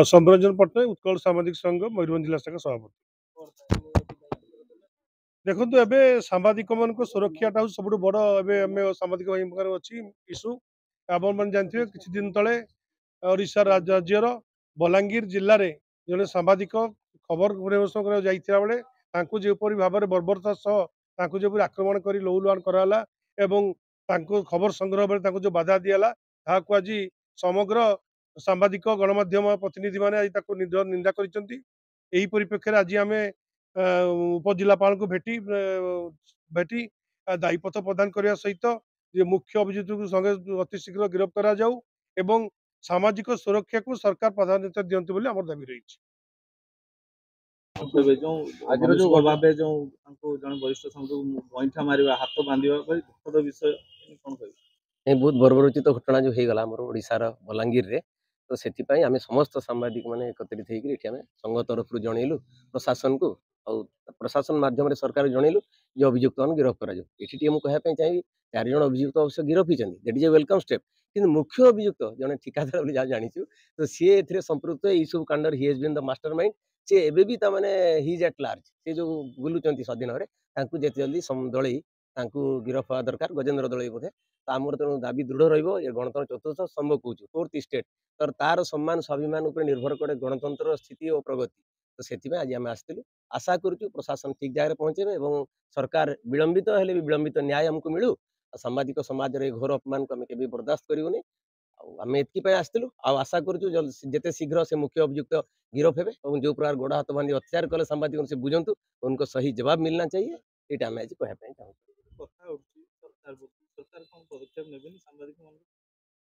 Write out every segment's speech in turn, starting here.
सम्रंजन पट्टनायक उत्कल सामाजिक संघ मयूरभंज जिला शाखा सभापति। देखो एबे सांबादिक मान सुरक्षा सब बड़ एवं सांबादिक भाई अच्छी इश्यू आपण मैंने जानते किसी दिन तले ओडिशा राज्यर बलांगीर जिले में जड़े सांबादिक खबर परिवेशन जाता बेले जोपरी भाव में बर्बरता सह जो आक्रमण कर लौलुहान कराला एवं खबर संग्रह बेले जो बाधा दिला ताकू आज समग्र सांबादिक गणमाध्यम प्रतिनिधि मैंने आज निंदा कर परिप्रेक्षी आज आम उपजिलापाल को भेटी दायीपत्र प्रदान करने सहित मुख्य अभियुक्त को संगे अति शीघ्र गिरफ्त करा जाऊ एवं सामाजिक सुरक्षा को सरकार प्राधान्यता दियंतु बोली हमर दाबी रही आज जो भाव जो जन वरिष्ठ गईठा मार हाथ बांधा दुखद विषय कौन कह बहुत बर्बरोचित घटना जो हो गला ओडिशार बलांगीर रे तो से आम समस्त सांबादिक मैंने एकत्रित होकर संघ तरफ जनइलु प्रशासन को और प्रशासन माध्यम सरकार जनइलु जो अभियुक्त मान गिरफ्त करा ये मुझे चाहिए 4 जन अभियुक्त अवश्य गिरफ्त होती that is a welcome step कि मुख्य अभियुक्त जन ठिकादार बोली जहाँ जाचु तो सी ए संपृक्त यही सब कांड ही has been the mastermind सी एबे भी तामाने ही इज एट लार्ज से जो बुलूचंती स्वाधीन में जेते जल्दी दलई गिरफ्त हवा दरकार गजेन्द्र दलई बोधे तो आमर तेणु दाबी दृढ़ रहिबो ये गणतंत्र चतुर्थ स्तंभ कहूँ 4th स्टेट तर तार सम्मान स्वाभिमान उपर निर्भर करे गणतंत्र स्थिति और प्रगति तो से आज आम आसलु आशा करूँ प्रशासन ठीक जगह पहुँचे और सरकार विलंबित हेले भी विलंबित न्याय हमको मिलू सांबादिक समाज घोर अपमान को आम के बर्दाश्त करूनी आम एति आसलु आशा करूँ जिते शीघ्र से मुख्य अभियुक्त गिरफ्त हे और जो प्रकार गोड़ हाथ बांधी अत्याचार कले सांबादिक से बुझंतु उनको सही जवाब मिलना चाहिए ये आम आज कहना चाहूँ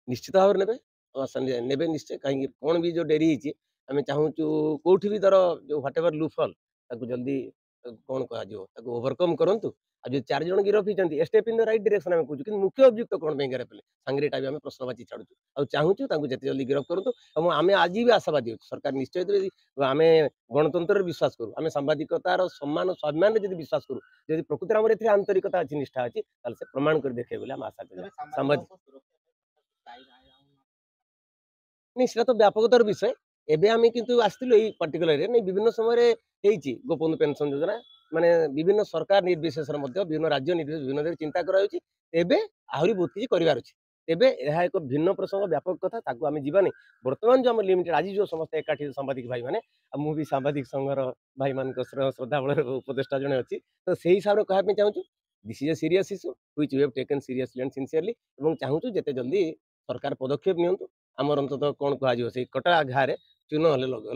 निश्चित भाव ने निश्चय कहीं कौन भी जो डेरी आम चाहूँ कौटी भी दर जो व्हाट एवर लूफल जल्दी कौन कह ओवरकम करूँ आज जो 4 जन गिरफ्त होती step in the right direction आम कहूँ कि मुख्य अभियुक्त कौन गिरफ्त सांगे आम प्रश्नवाची छाड़ू और चाहूँ जिते जल्दी गिरफ्त करूँ और आम आज भी आशावादी सरकार निश्चय आम गणतंत्र विश्वास करूँ आम सांबादिकतार सम्मान स्वाभिमान जब विश्वास करूँ जब प्रकृति आम आंतरिकता अच्छी निष्ठा अच्छी से प्रमाण कर देखे बोले आशा करूँ नहीं तो व्यापकतर विषय एबे आम किंतु आसलु यही पर्टिकुलर विभिन्न समय गोपबंधु पेंशन योजना माने विभिन्न सरकार निर्विशेष विभिन्न राज्य निर्विशेष विभिन्न चिंता कराए आहरी बहुत किसी करार अच्छे एबे यह एक भिन्न प्रसंग व्यापक कथा ताकू आम जीवानी बर्तमान जो आम लिमिटेड आज जो समस्त एकाठी सांबादिक भाई मैंने मुझे सांबादिक संघर भाई मान श्रद्धा बल उपदेष्टा जड़े अच्छी तो से हिसाब से कहना चाहूँ this is a serious issue which we have taken seriously and sincerely और चाहूँ जिते जल्दी सरकार पदक्षेप नियंतु आमर अंततः कौन कह से कटा घारे चून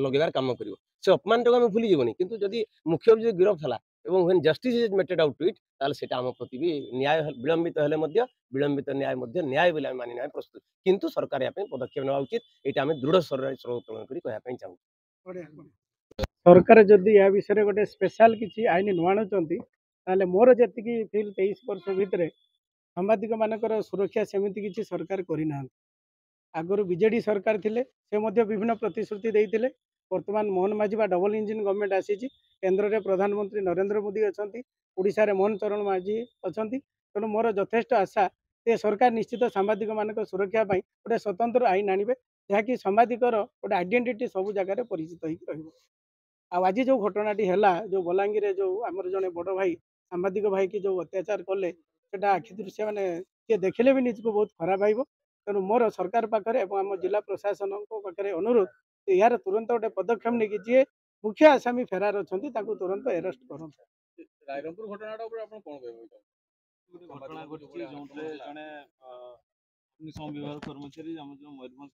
लगेबार काम कर से अपमान टाक आम भूली जीवनी किंतु जदि मुख्य अभियुक्त गिरफ्त है और when justice is meted out to it ताले सेटा आम प्रति भी न्याय विलंबित हेले विलंबित न्याय न्याय बोली मानि न्याय प्रस्तुत किंतु सरकार या पदक्षेप नेवा उचित ये आम दृढ़ स्वर उत्तोलन कर कहना चाहूँ सरकार जदि या विषय गोटे स्पेशल किसी आईन नुआणुंट मोर जी फिल 23 वर्ष भितर सांबादिक मानकर सुरक्षा सेमती किसी सरकार करना आगुरी बीजेडी सरकार थिले से मध्य विभिन्न प्रतिश्रुति देते वर्तमान मोहन माझी डबल इंजिन गवर्नमेंट आसी केन्द्र में प्रधानमंत्री नरेंद्र मोदी अच्छा ओडिशा रे मोहन चरण माझी अच्छा तेणु मोर यथेष्ट आशा ये सरकार निश्चित सांबादिक मान सुरक्षा गोटे स्वतंत्र आईन आणवे जहाँकि सांबादिकर गोटे आइडेंटिटी सब जगह परिचित हो आज जो घटनाटी है जो बलांगीर जो आमर जड़े बड़ भाई सांबादिक भाई की जो अत्याचार कले आखि दृश्य मैंने सी देखले भी निजको बहुत खराब भाव तेणु मोर सरकार पाखे आम जिला प्रशासन पाखे अनुरोध यार तुरंत गोटे पदक्षेप नहीं जी मुख्य आसामी फेरार अच्छा तुरंत अरेस्ट कर रायरंगपुर घटना घटी जो जड़े अग्निशम विभाग कर्मचारी मयूरभंज